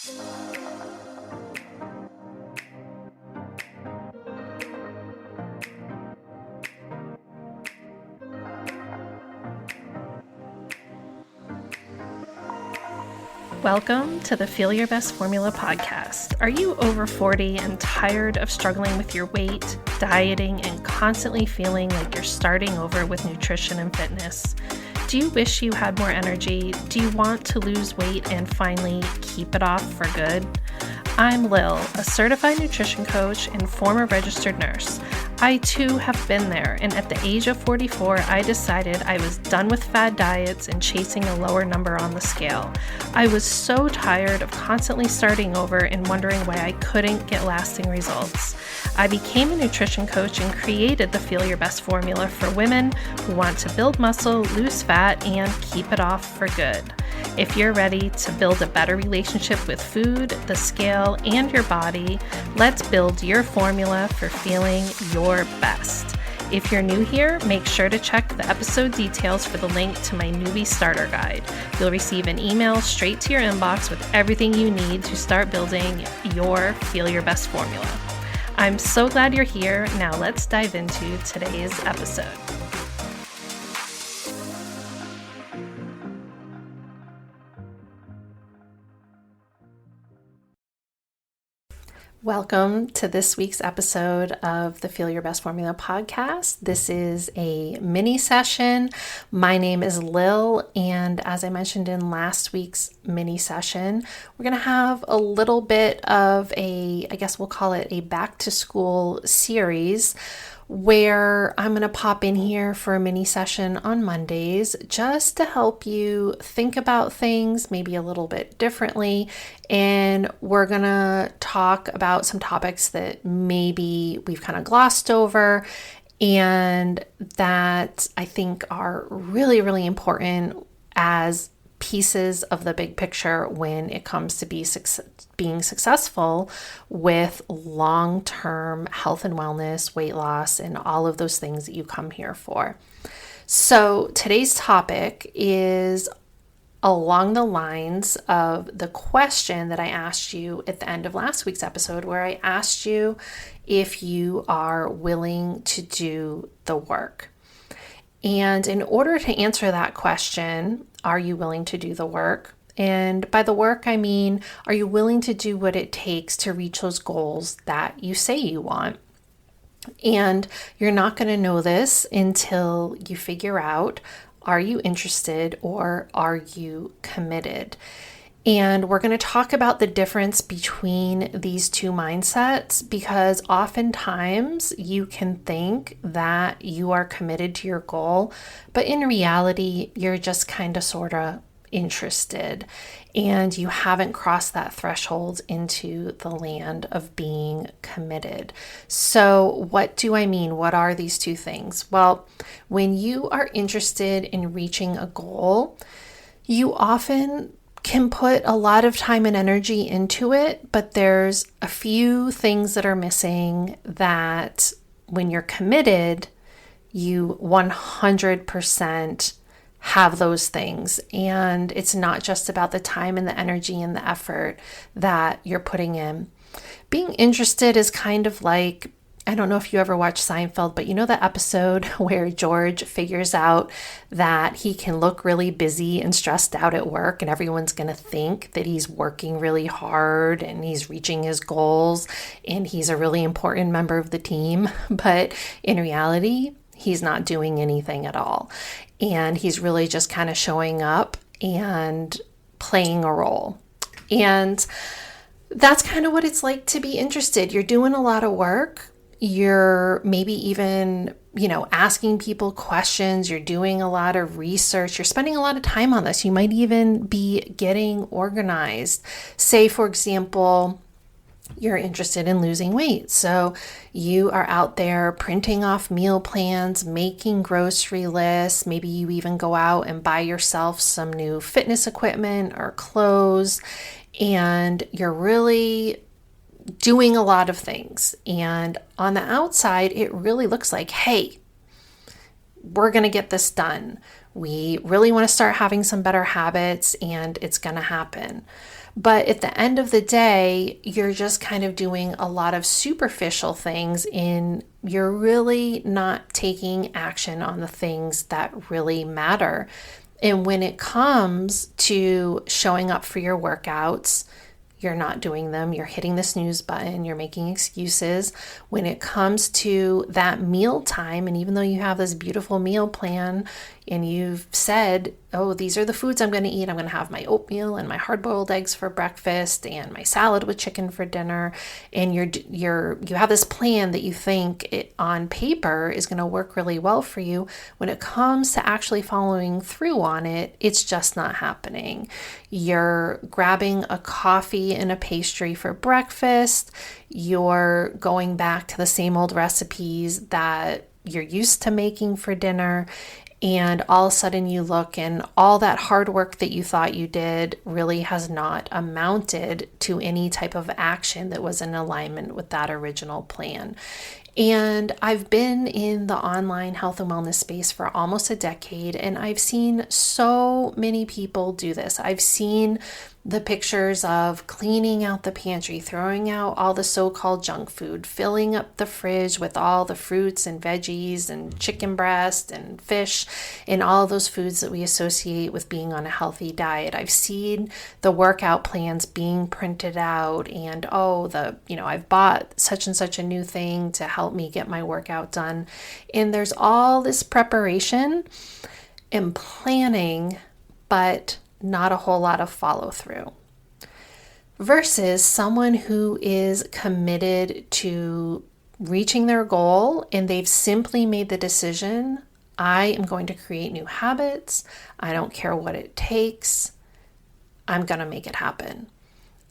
Welcome to the Feel Your Best Formula podcast. Are you over 40 and tired of struggling with your weight, dieting, and constantly feeling like you're starting over with nutrition and fitness? Do you wish you had more energy? Do you want to lose weight and finally keep it off for good? I'm Lil, a certified nutrition coach and former registered nurse. I too have been there, and at the age of 44, I decided I was done with fad diets and chasing a lower number on the scale. I was so tired of constantly starting over and wondering why I couldn't get lasting results. I became a nutrition coach and created the Feel Your Best formula for women who want to build muscle, lose fat, and keep it off for good. If you're ready to build a better relationship with food, the scale, and your body, let's build your formula for feeling your best. If you're new here, make sure to check the episode details for the link to my newbie starter guide. You'll receive an email straight to your inbox with everything you need to start building your Feel Your Best formula. I'm so glad you're here. Now let's dive into today's episode. Welcome to this week's episode of the Feel Your Best Formula podcast. This is a mini session. My name is Lil, and as I mentioned in last week's mini session, we're going to have a little bit of I guess we'll call it a back to school series, where I'm going to pop in here for a mini session on Mondays just to help you think about things maybe a little bit differently. And we're going to talk about some topics that maybe we've kind of glossed over and that I think are really, really important as pieces of the big picture when it comes to being successful with long-term health and wellness, weight loss, and all of those things that you come here for. So today's topic is along the lines of the question that I asked you at the end of last week's episode, where I asked you if you are willing to do the work. And in order to answer that question, are you willing to do the work? And by the work, I mean, are you willing to do what it takes to reach those goals that you say you want? And you're not going to know this until you figure out, are you interested or are you committed? And we're going to talk about the difference between these two mindsets, because oftentimes you can think that you are committed to your goal, but in reality, you're just kind of sort of interested and you haven't crossed that threshold into the land of being committed. So what do I mean? What are these two things? Well, when you are interested in reaching a goal, you often can put a lot of time and energy into it, but there's a few things that are missing that when you're committed, you 100% have those things. And it's not just about the time and the energy and the effort that you're putting in. Being interested is kind of like, I don't know if you ever watched Seinfeld, but you know the episode where George figures out that he can look really busy and stressed out at work and everyone's going to think that he's working really hard and he's reaching his goals and he's a really important member of the team. But in reality, he's not doing anything at all. And he's really just kind of showing up and playing a role. And that's kind of what it's like to be interested. You're doing a lot of work. You're maybe even, asking people questions. You're doing a lot of research. You're spending a lot of time on this. You might even be getting organized. Say, for example, you're interested in losing weight. So you are out there printing off meal plans, making grocery lists. Maybe you even go out and buy yourself some new fitness equipment or clothes. And you're really doing a lot of things. And on the outside, it really looks like, hey, we're going to get this done. We really want to start having some better habits, and it's going to happen. But at the end of the day, you're just kind of doing a lot of superficial things, and you're really not taking action on the things that really matter. And when it comes to showing up for your workouts, you're not doing them. You're hitting the snooze button. You're making excuses. When it comes to that meal time, and even though you have this beautiful meal plan and you've said, oh, these are the foods I'm going to eat. I'm going to have my oatmeal and my hard-boiled eggs for breakfast and my salad with chicken for dinner. And you have this plan that you think on paper is going to work really well for you. When it comes to actually following through on it, it's just not happening. You're grabbing a coffee and a pastry for breakfast. You're going back to the same old recipes that you're used to making for dinner. And all of a sudden you look and all that hard work that you thought you did really has not amounted to any type of action that was in alignment with that original plan. And I've been in the online health and wellness space for almost a decade, and I've seen so many people do this. I've seen the pictures of cleaning out the pantry, throwing out all the so-called junk food, filling up the fridge with all the fruits and veggies and chicken breast and fish and all those foods that we associate with being on a healthy diet. I've seen the workout plans being printed out, and I've bought such and such a new thing to help me get my workout done. And there's all this preparation and planning, but not a whole lot of follow through. Versus someone who is committed to reaching their goal and they've simply made the decision, I am going to create new habits. I don't care what it takes. I'm going to make it happen.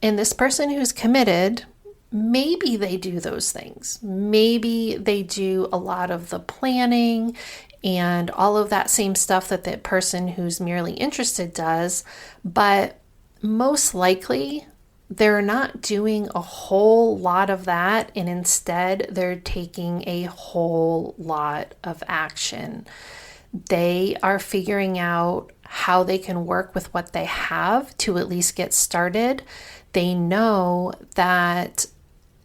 And this person who's committed, maybe they do those things. Maybe they do a lot of the planning and all of that same stuff that the person who's merely interested does, but most likely they're not doing a whole lot of that, and instead they're taking a whole lot of action. They are figuring out how they can work with what they have to at least get started. They know that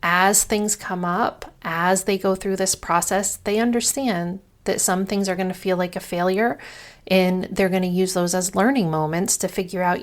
as things come up, as they go through this process, they understand that some things are going to feel like a failure, and they're going to use those as learning moments to figure out,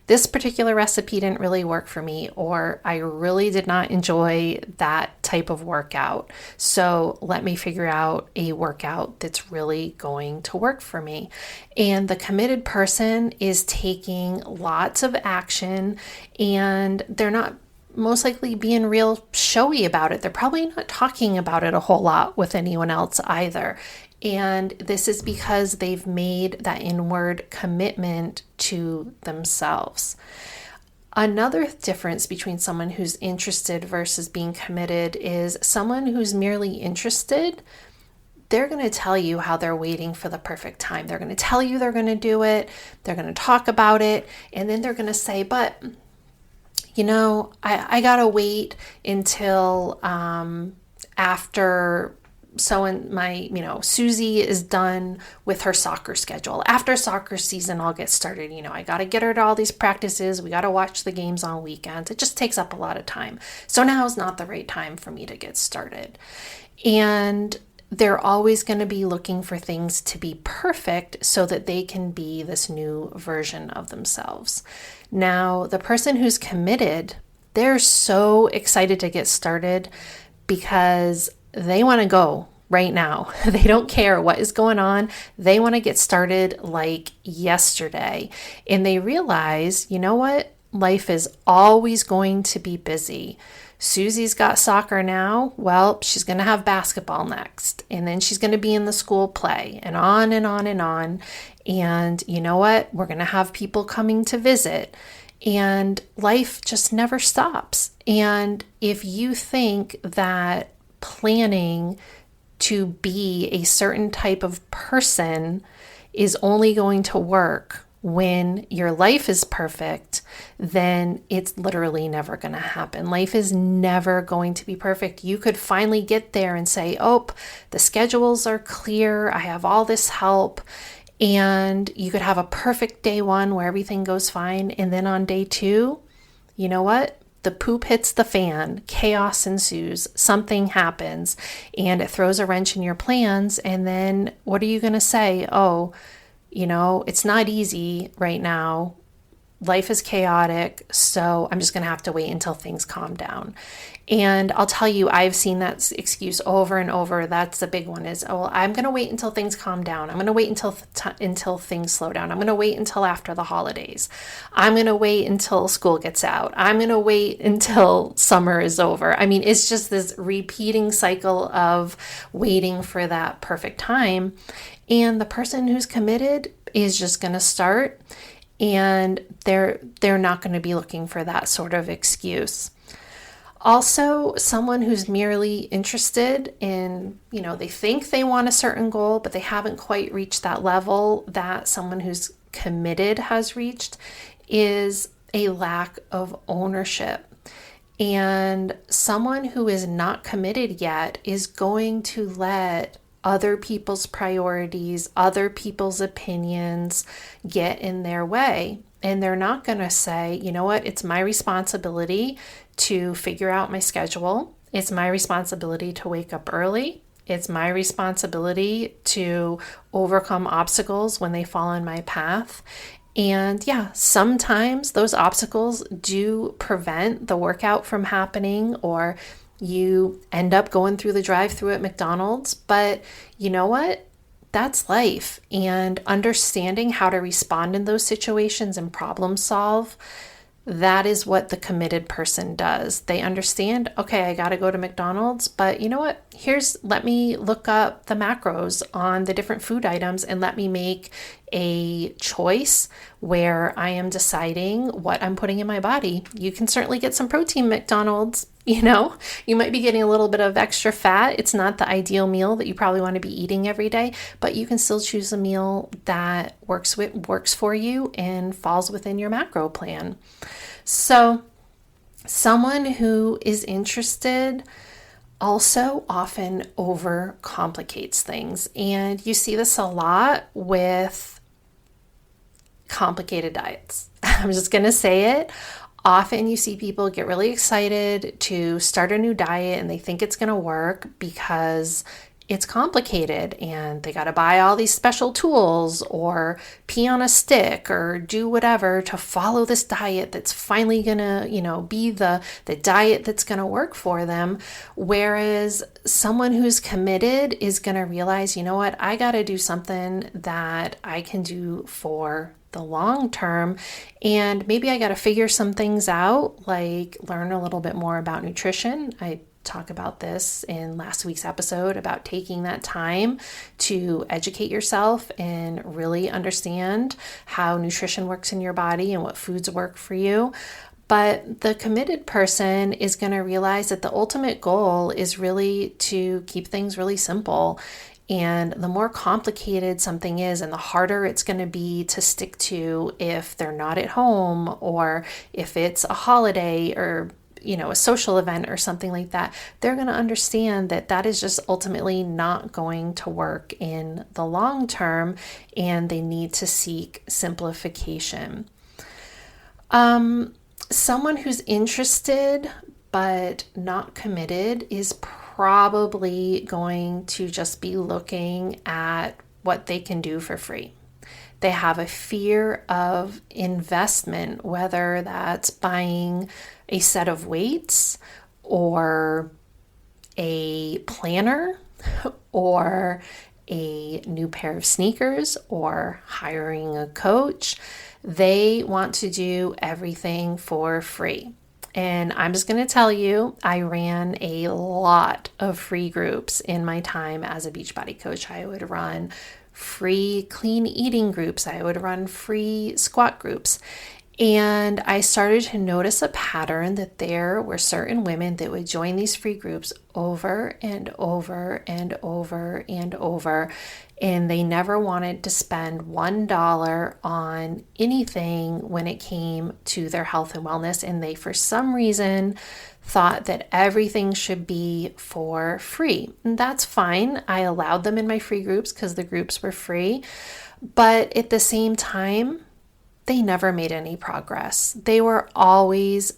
this particular recipe didn't really work for me, or I really did not enjoy that type of workout. So let me figure out a workout that's really going to work for me. And the committed person is taking lots of action, and they're not most likely being real showy about it. They're probably not talking about it a whole lot with anyone else either. And this is because they've made that inward commitment to themselves. Another difference between someone who's interested versus being committed is someone who's merely interested. They're going to tell you how they're waiting for the perfect time. They're going to tell you they're going to do it. They're going to talk about it. And then they're going to say, but I got to wait until after Susie is done with her soccer schedule. After soccer season, I'll get started. I got to get her to all these practices. We got to watch the games on weekends. It just takes up a lot of time. So now is not the right time for me to get started. And they're always going to be looking for things to be perfect so that they can be this new version of themselves. Now, the person who's committed, they're so excited to get started because they want to go right now. They don't care what is going on. They want to get started like yesterday. And they realize, you know what? Life is always going to be busy. Susie's got soccer now. Well, she's going to have basketball next. And then she's going to be in the school play, and on and on and on. And you know what? We're going to have people coming to visit. And life just never stops. And if you think that planning to be a certain type of person is only going to work when your life is perfect, then it's literally never going to happen. Life is never going to be perfect. You could finally get there and say, oh, the schedules are clear. I have all this help. And you could have a perfect day one where everything goes fine. And then on day two, you know what? The poop hits the fan, chaos ensues, something happens, and it throws a wrench in your plans. And then what are you going to say? Oh, it's not easy right now. Life is chaotic, so I'm just going to have to wait until things calm down. And I'll tell you, I've seen that excuse over and over. That's the big one is, oh, well, I'm going to wait until things calm down. I'm going to wait until things slow down. I'm going to wait until after the holidays. I'm going to wait until school gets out. I'm going to wait until summer is over. I mean, it's just this repeating cycle of waiting for that perfect time. And the person who's committed is just going to start, and they're not going to be looking for that sort of excuse. Also, someone who's merely interested in, they think they want a certain goal, but they haven't quite reached that level that someone who's committed has reached, is a lack of ownership. And someone who is not committed yet is going to let other people's priorities, other people's opinions get in their way. And they're not going to say, you know what, it's my responsibility to figure out my schedule. It's my responsibility to wake up early. It's my responsibility to overcome obstacles when they fall in my path. And yeah, sometimes those obstacles do prevent the workout from happening, or you end up going through the drive-thru at McDonald's, but you know what? That's life. And understanding how to respond in those situations and problem solve, that is what the committed person does. They understand, okay, I got to go to McDonald's, but you know what? Let me look up the macros on the different food items and let me make a choice where I am deciding what I'm putting in my body. You can certainly get some protein McDonald's, you might be getting a little bit of extra fat. It's not the ideal meal that you probably want to be eating every day, but you can still choose a meal that works for you and falls within your macro plan. So someone who is interested also often overcomplicates things. And you see this a lot with complicated diets. I'm just going to say it. Often you see people get really excited to start a new diet and they think it's going to work because it's complicated and they got to buy all these special tools or pee on a stick or do whatever to follow this diet that's finally going to, be the diet that's going to work for them. Whereas someone who's committed is going to realize, you know what, I got to do something that I can do for the long term, and maybe I got to figure some things out, like learn a little bit more about nutrition. I talk about this in last week's episode about taking that time to educate yourself and really understand how nutrition works in your body and what foods work for you. But the committed person is going to realize that the ultimate goal is really to keep things really simple. And the more complicated something is and the harder it's going to be to stick to if they're not at home or if it's a holiday or a social event or something like that, they're going to understand that that is just ultimately not going to work in the long term, and they need to seek simplification. Someone who's interested but not committed is probably going to just be looking at what they can do for free. They have a fear of investment, whether that's buying a set of weights or a planner or a new pair of sneakers or hiring a coach. They want to do everything for free. And I'm just going to tell you, I ran a lot of free groups in my time as a Beachbody coach. I would run free clean eating groups. I would run free squat groups. And I started to notice a pattern that there were certain women that would join these free groups over and over and over and over. And they never wanted to spend $1 on anything when it came to their health and wellness. And they, for some reason, thought that everything should be for free. And that's fine. I allowed them in my free groups because the groups were free. But at the same time, they never made any progress. They were always,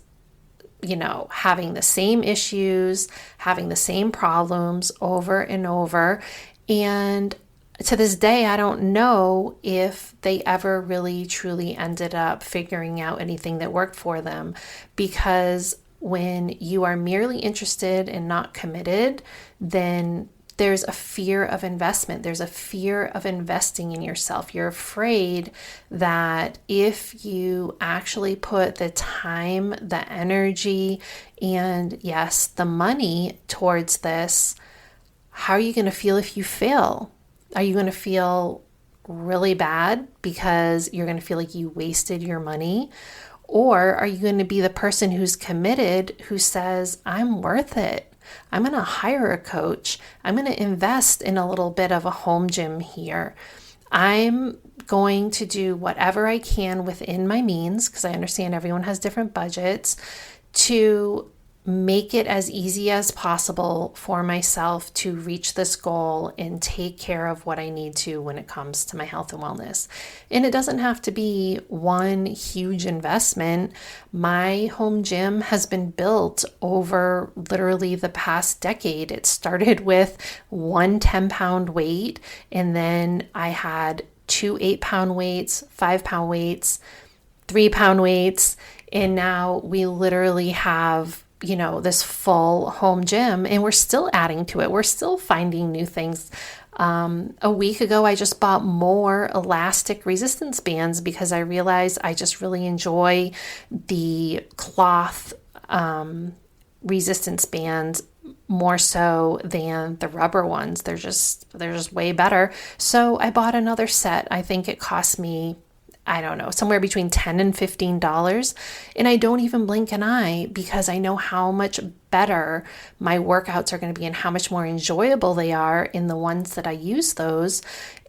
having the same issues, having the same problems over and over. And to this day, I don't know if they ever really truly ended up figuring out anything that worked for them, because when you are merely interested and not committed, then there's a fear of investment. There's a fear of investing in yourself. You're afraid that if you actually put the time, the energy, and yes, the money towards this, how are you going to feel if you fail? Are you going to feel really bad because you're going to feel like you wasted your money? Or are you going to be the person who's committed, who says, I'm worth it? I'm going to hire a coach. I'm going to invest in a little bit of a home gym here. I'm going to do whatever I can within my means, because I understand everyone has different budgets, to make it as easy as possible for myself to reach this goal and take care of what I need to when it comes to my health and wellness. And it doesn't have to be one huge investment. My home gym has been built over literally the past decade. It started with one 10-pound weight, and then I had 2 8-pound weights, 5-pound weights, 3-pound weights, and now we literally have this full home gym, and we're still adding to it. We're still finding new things. A week ago, I just bought more elastic resistance bands because I realized I just really enjoy the cloth resistance bands more so than the rubber ones. They're just way better. So I bought another set. I think it cost me, I don't know, somewhere between $10 and $15. And I don't even blink an eye because I know how much better my workouts are going to be and how much more enjoyable they are in the ones that I use those.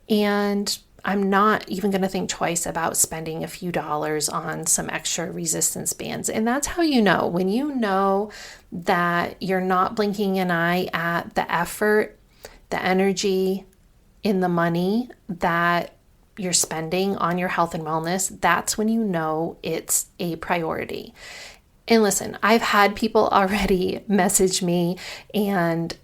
And I'm not even going to think twice about spending a few dollars on some extra resistance bands. And that's how you know. When you know that you're not blinking an eye at the effort, the energy, and the money that you're spending on your health and wellness, that's when you know it's a priority. And listen, I've had people already message me, and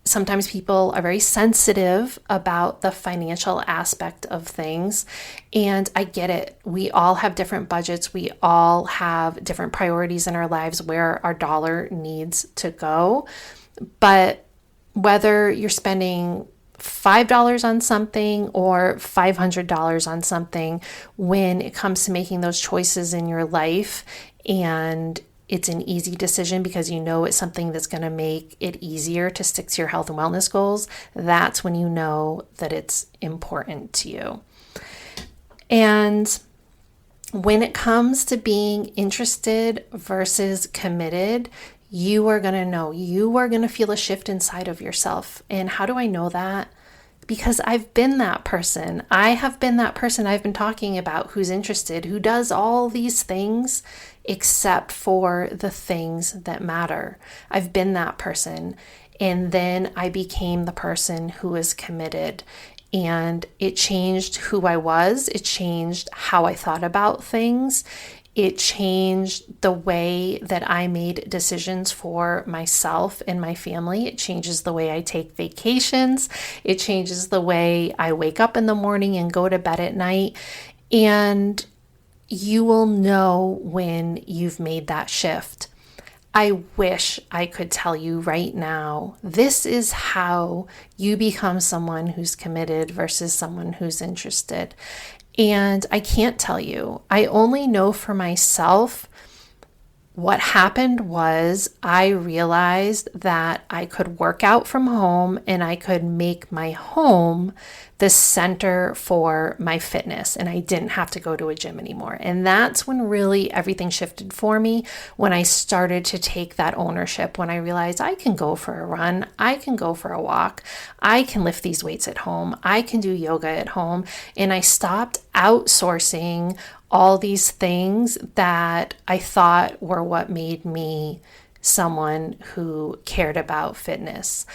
sometimes people are very sensitive about the financial aspect of things. And I get it. We all have different budgets. We all have different priorities in our lives where our dollar needs to go. But whether you're spending $5 on something or $500 on something, when it comes to making those choices in your life, and it's an easy decision because you know it's something that's going to make it easier to stick to your health and wellness goals, that's when you know that it's important to you. And when it comes to being interested versus committed, you are going to know, you are going to feel a shift inside of yourself. And how do I know that? Because I've been that person. I have been that person I've been talking about who's interested, who does all these things except for the things that matter. I've been that person. And then I became the person who is committed. And it changed who I was. It changed how I thought about things. It changed the way that I made decisions for myself and my family. It changes the way I take vacations. It changes the way I wake up in the morning and go to bed at night. And you will know when you've made that shift. I wish I could tell you right now, this is how you become someone who's committed versus someone who's interested. And I can't tell you. I only know for myself. What happened was I realized that I could work out from home and I could make my home the center for my fitness, and I didn't have to go to a gym anymore. And that's when really everything shifted for me, when I started to take that ownership, when I realized I can go for a run, I can go for a walk, I can lift these weights at home, I can do yoga at home, and I stopped outsourcing all these things that I thought were what made me someone who cared about fitness.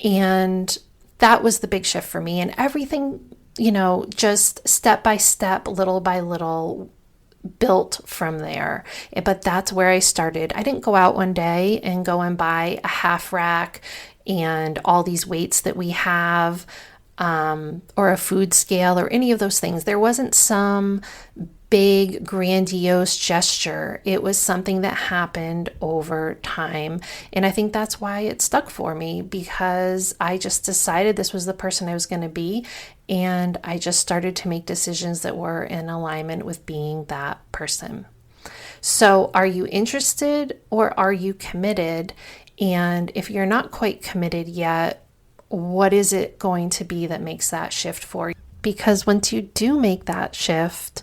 And that was the big shift for me. And everything just step by step, little by little, built from there. But that's where I started. I didn't go out one day and go and buy a half rack and all these weights that we have, or a food scale or any of those things. There wasn't some big grandiose gesture. It was something that happened over time. And I think that's why it stuck for me, because I just decided this was the person I was going to be. And I just started to make decisions that were in alignment with being that person. So are you interested or are you committed? And if you're not quite committed yet, what is it going to be that makes that shift for you? Because once you do make that shift,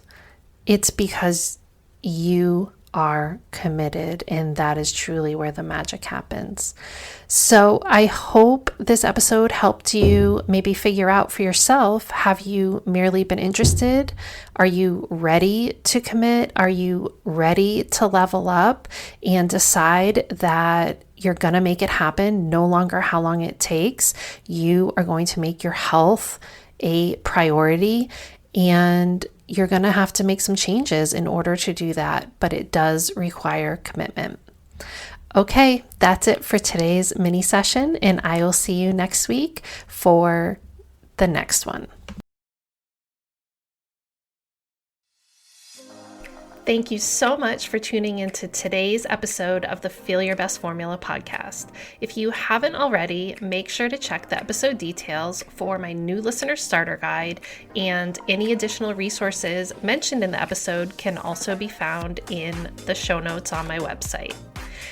it's because you are committed, and that is truly where the magic happens. So I hope this episode helped you maybe figure out for yourself, have you merely been interested? Are you ready to commit? Are you ready to level up and decide that you're going to make it happen, no longer how long it takes? You are going to make your health a priority, and you're going to have to make some changes in order to do that, but it does require commitment. Okay, that's it for today's mini session, and I will see you next week for the next one. Thank you so much for tuning into today's episode of the Feel Your Best Formula podcast. If you haven't already, make sure to check the episode details for my new listener starter guide, and any additional resources mentioned in the episode can also be found in the show notes on my website.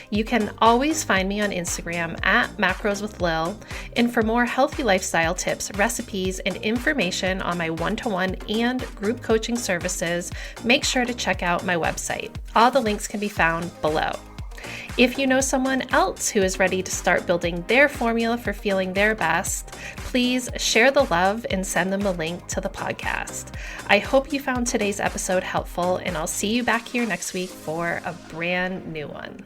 You can always find me on Instagram at Macros with Lil, and for more healthy lifestyle tips, recipes, and information on my one-to-one and group coaching services, make sure to check out my website. All the links can be found below. If you know someone else who is ready to start building their formula for feeling their best, please share the love and send them a link to the podcast. I hope you found today's episode helpful, and I'll see you back here next week for a brand new one.